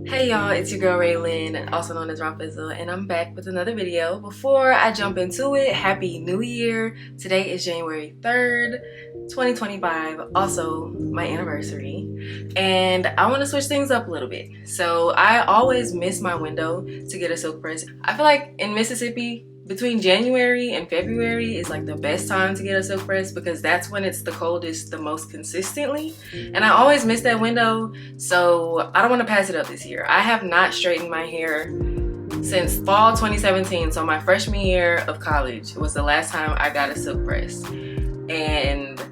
Hey y'all, it's your girl Raylyn, also known as Rafizzle, and I'm back with another video. Before I jump into it, Happy New Year! Today is January 3rd, 2025, also my anniversary, and I want to switch things up a little bit. So I always miss my window to get a silk press. I feel like in Mississippi, between January and February is like the best time to get a silk press because that's when it's the coldest the most consistently, and I always miss that window, so I don't want to pass it up this year. I have not straightened my hair since fall 2017, so my freshman year of college was the last time I got a silk press, and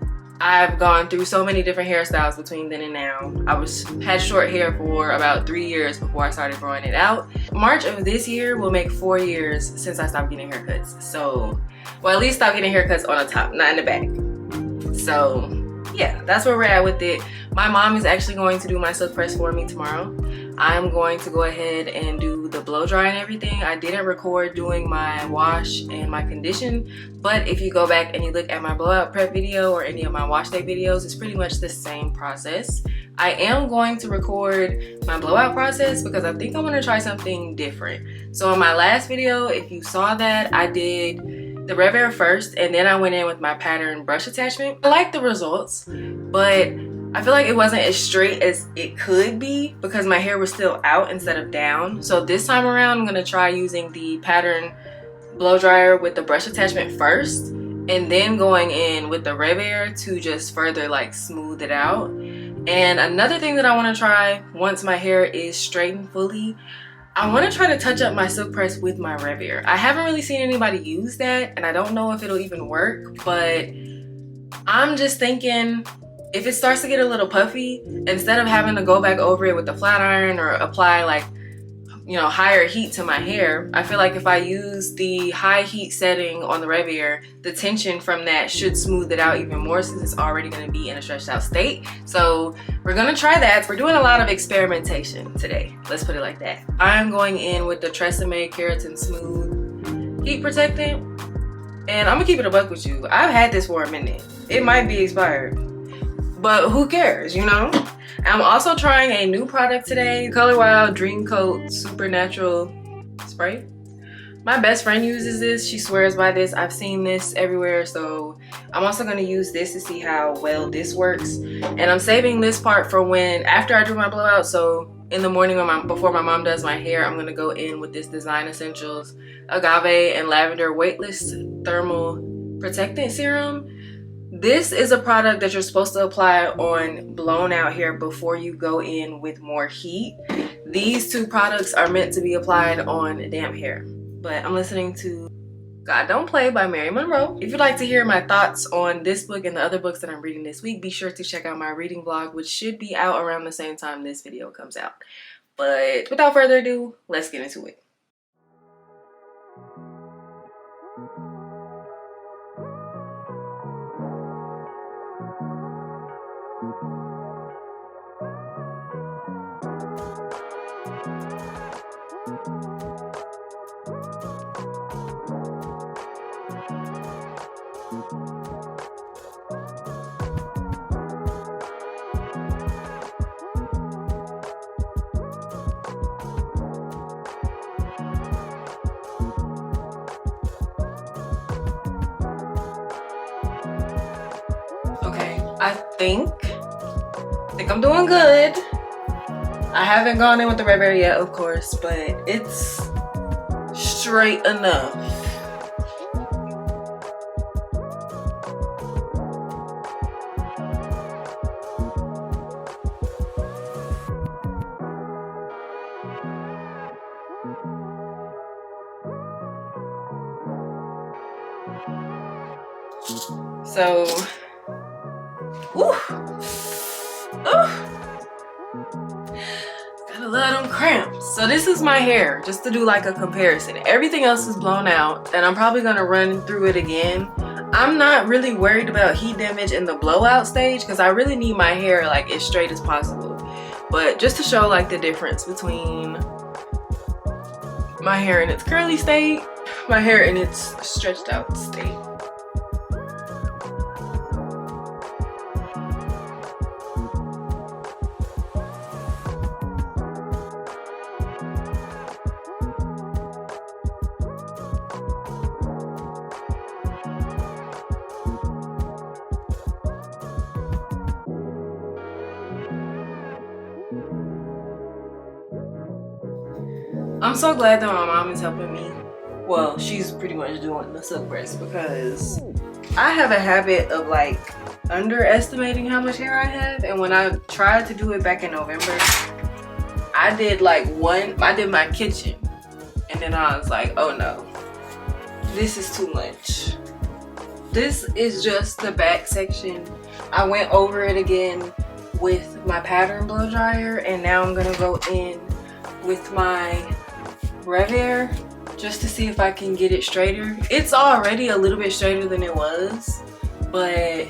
I've gone through so many different hairstyles between then and now. I had short hair for about 3 years before I started growing it out. March of this year will make 4 years since I stopped getting haircuts. So, well, at least stop getting haircuts on the top, not in the back. So yeah, that's where we're at with it. My mom is actually going to do my silk press for me tomorrow. I'm going to go ahead and do the blow dry and everything. I didn't record doing my wash and my condition, but if you go back and you look at my blowout prep video or any of my wash day videos, it's pretty much the same process. I am going to record my blowout process because I think I want to try something different. So in my last video, if you saw that, I did the Rev Air first, and then I went in with my pattern brush attachment. I like the results, but I feel like it wasn't as straight as it could be because my hair was still out instead of down. So this time around, I'm gonna try using the pattern blow dryer with the brush attachment first, and then going in with the Rev Air to just further like smooth it out. And another thing that I wanna try once my hair is straightened fully, I want to try to touch up my silk press with my Rev Air. I haven't really seen anybody use that, and I don't know if it'll even work, but I'm just thinking if it starts to get a little puffy, instead of having to go back over it with the flat iron or apply like, you know, higher heat to my hair, I feel like if I use the high heat setting on the Rev Air, the tension from that should smooth it out even more since it's already going to be in a stretched out state. So we're going to try that. We're doing a lot of experimentation today. Let's put it like that. I'm going in with the Tresemme Keratin Smooth Heat Protectant, and I'm going to keep it a buck with you. I've had this for a minute. It might be expired, but who cares, you know? I'm also trying a new product today, Color Wild Dream Coat Supernatural Spray. My best friend uses this. She swears by this. I've seen this everywhere, so I'm also going to use this to see how well this works. And I'm saving this part for after I do my blowout. So in the morning before my mom does my hair, I'm going to go in with this Design Essentials Agave and Lavender Weightless Thermal Protectant Serum. This is a product that you're supposed to apply on blown out hair before you go in with more heat. These two products are meant to be applied on damp hair. But I'm listening to God Don't Play by Mary Monroe. If you'd like to hear my thoughts on this book and the other books that I'm reading this week, be sure to check out my reading vlog, which should be out around the same time this video comes out. But without further ado, let's get into it. I think I'm doing good. I haven't gone in with the Rev Air yet, of course, but it's straight enough. So, gotta love them cramps. So this is my hair, just to do like a comparison. Everything else is blown out, and I'm probably gonna run through it again. I'm not really worried about heat damage in the blowout stage because I really need my hair like as straight as possible. But just to show like the difference between my hair in its curly state, my hair in its stretched out state. I'm so glad that my mom is helping me. Well, she's pretty much doing the silk press because I have a habit of like underestimating how much hair I have, and when I tried to do it back in November, I did like I did my kitchen, and then I was like, oh no, this is too much. This is just the back section. I went over it again with my pattern blow dryer, and now I'm gonna go in with my Rev just to see if I can get it straighter. It's already a little bit straighter than it was, but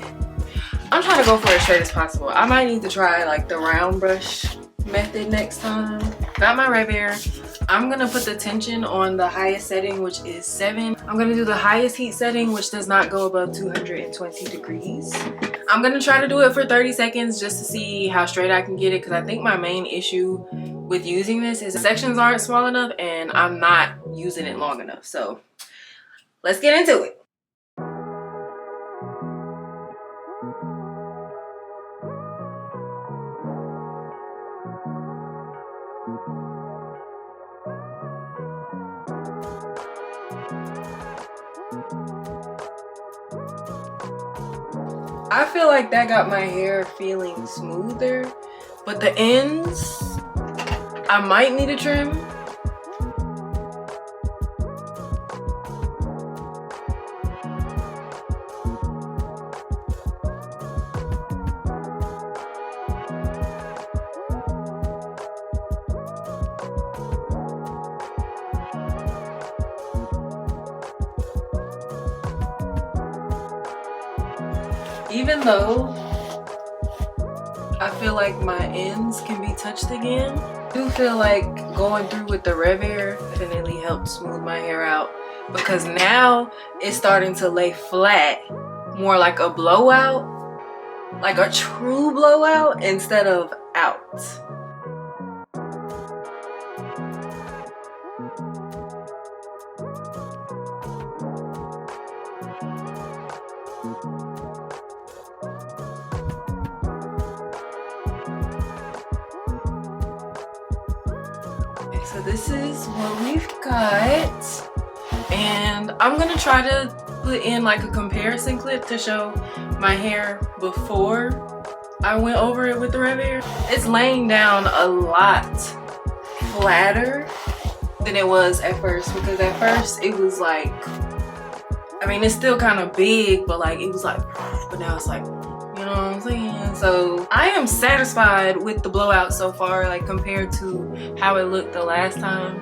I'm trying to go for as straight as possible. I might need to try like the round brush method next time. Got my Rev. I'm gonna put the tension on the highest setting, which is 7. I'm gonna do the highest heat setting, which does not go above 220 degrees. I'm gonna try to do it for 30 seconds just to see how straight I can get it, because I think my main issue with using this is the sections aren't small enough and I'm not using it long enough. So let's get into it. I feel like that got my hair feeling smoother, but the ends, I might need a trim. Even though I feel like my ends can be touched again, I do feel like going through with the Rev Air definitely helped smooth my hair out, because now it's starting to lay flat, more like a blowout, like a true blowout instead of out. So this is what we've got, and I'm gonna try to put in like a comparison clip to show my hair before I went over it with the Rev Air. It's laying down a lot flatter than it was at first, because at first it was like, I mean, it's still kind of big, but like it was like, but now it's like, you know what I'm saying? So I am satisfied with the blowout so far, like compared to how it looked the last time,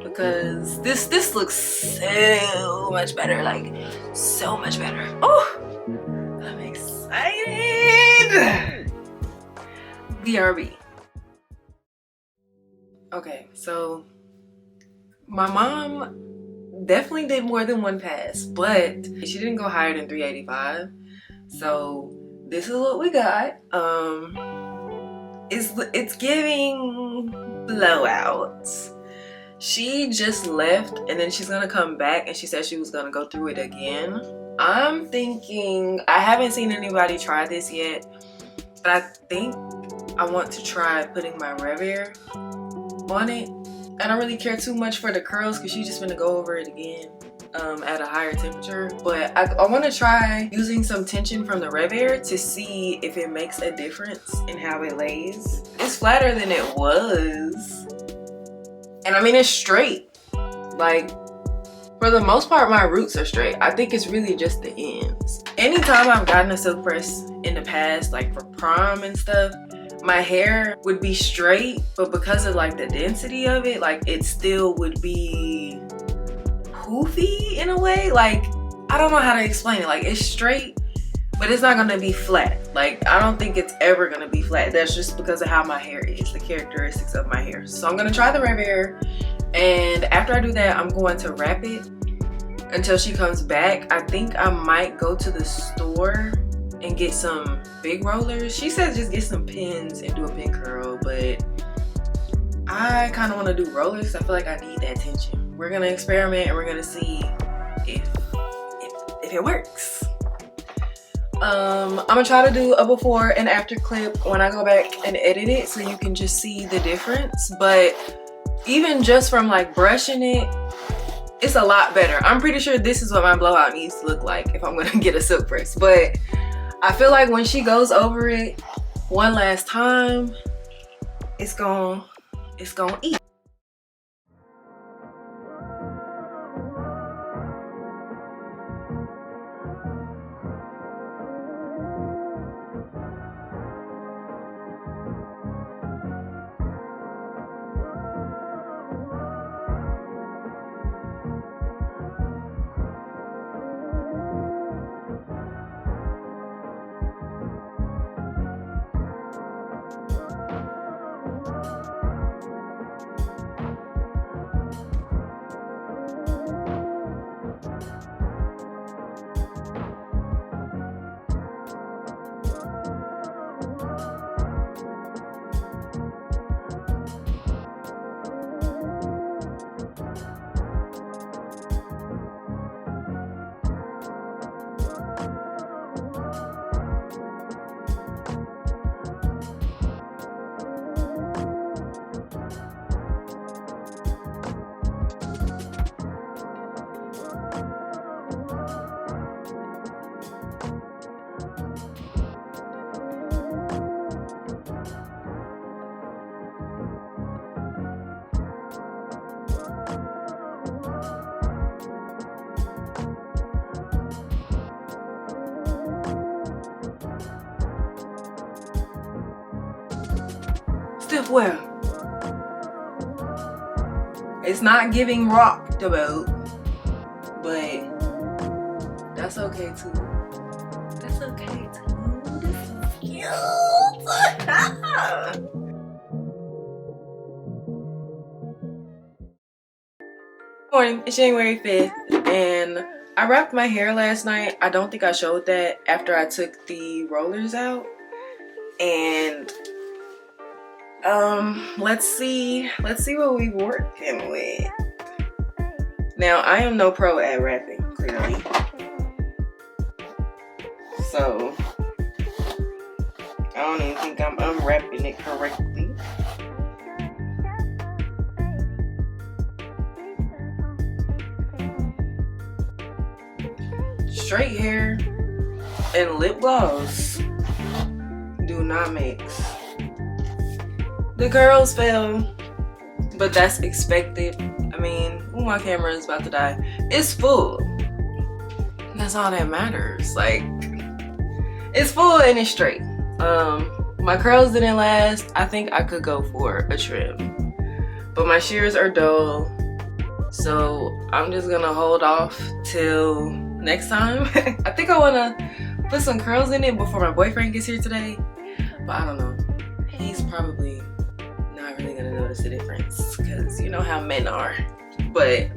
because this looks so much better, like so much better. Oh, I'm excited. BRB. Okay, so my mom definitely did more than one pass, but she didn't go higher than 385. So this is what we got. It's giving blowouts. She just left and then she's gonna come back, and she said she was gonna go through it again. I'm thinking, I haven't seen anybody try this yet, but I think I want to try putting my Rev Air on it. I don't really care too much for the curls because she's just gonna go over it again at a higher temperature, but I want to try using some tension from the Rev Air to see if it makes a difference in how it lays. It's flatter than it was, and I mean it's straight. Like for the most part my roots are straight. I think it's really just the ends. Anytime I've gotten a silk press in the past, like for prom and stuff, my hair would be straight, but because of like the density of it, like it still would be poofy in a way. Like I don't know how to explain it. Like, it's straight, but it's not gonna be flat. Like, I don't think it's ever gonna be flat. That's just because of how my hair is, the characteristics of my hair. So I'm gonna try the wrap hair, and after I do that, I'm going to wrap it until she comes back. I think I might go to the store and get some big rollers. She said just get some pins and do a pin curl, but I kind of want to do rollers. I feel like I need that tension. We're gonna experiment and we're gonna see if it works. I'm gonna try to do a before and after clip when I go back and edit it, so you can just see the difference. But even just from like brushing it, it's a lot better. I'm pretty sure this is what my blowout needs to look like if I'm gonna get a silk press. But I feel like when she goes over it one last time, it's gonna eat. Stiff wear. It's not giving rock the boat, but that's okay too. That's okay too. This is cute. Morning, it's January 5th, and I wrapped my hair last night. I don't think I showed that after I took the rollers out. And let's see what we're working with. Now, I am no pro at wrapping, clearly. So I don't even think I'm unwrapping it correctly. Straight hair and lip gloss do not mix. The curls fell, but that's expected. I mean, my camera is about to die. It's full. That's all that matters. Like, it's full and it's straight. My curls didn't last. I think I could go for a trim, but my shears are dull, so I'm just gonna hold off till next time. I think I wanna put some curls in it before my boyfriend gets here today, but I don't know. He's probably not really gonna notice the difference because you know how men are. But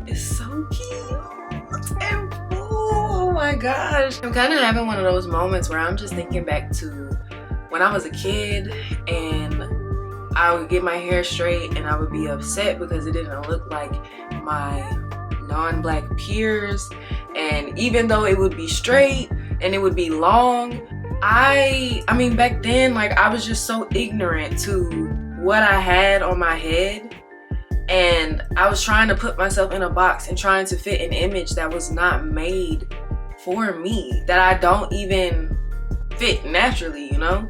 it's so cute and oh my gosh. I'm kind of having one of those moments where I'm just thinking back to when I was a kid and I would get my hair straight and I would be upset because it didn't look like my non-black peers. And even though it would be straight and it would be long, I mean back then, like, I was just so ignorant to what I had on my head, and I was trying to put myself in a box and trying to fit an image that was not made for me, that I don't even fit naturally, you know?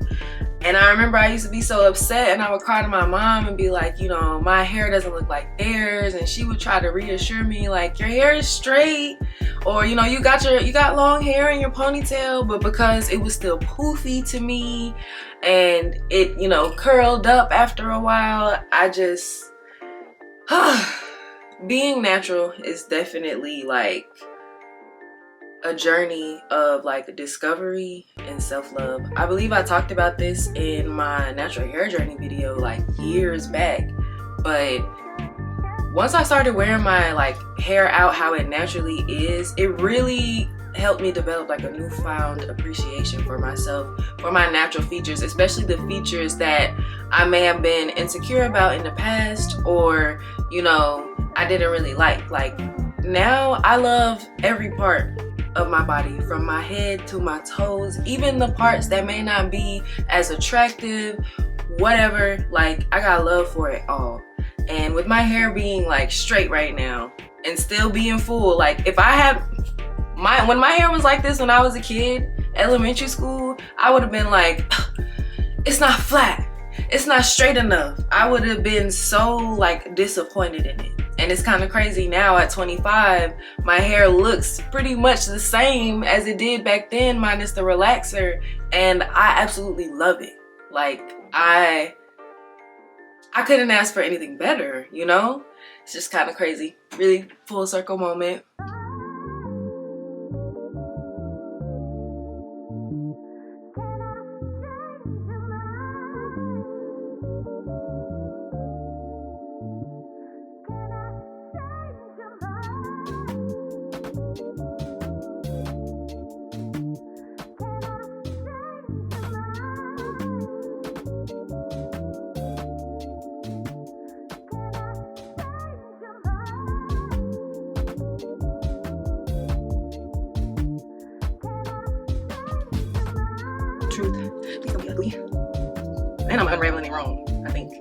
And I remember I used to be so upset and I would cry to my mom and be like, you know, my hair doesn't look like theirs, and she would try to reassure me like, your hair is straight, or you know, you got long hair in your ponytail. But because it was still poofy to me and it, you know, curled up after a while, I just being natural is definitely like a journey of like discovery and self-love. I believe I talked about this in my natural hair journey video like years back, but once I started wearing my like hair out how it naturally is, it really helped me develop like a newfound appreciation for myself, for my natural features, especially the features that I may have been insecure about in the past, or you know, I didn't really like. Like now I love every part of my body, from my head to my toes, even the parts that may not be as attractive, whatever. Like I got love for it all. And with my hair being like straight right now and still being full, like if I had when my hair was like this when I was a kid, elementary school, I would have been like, it's not flat, it's not straight enough. I would have been so like disappointed in it. And it's kind of crazy now at 25, my hair looks pretty much the same as it did back then, minus the relaxer, and I absolutely love it. Like I couldn't ask for anything better, you know? It's just kind of crazy. Really full circle moment. Truth. It's gonna be ugly. And I'm unraveling it wrong, I think.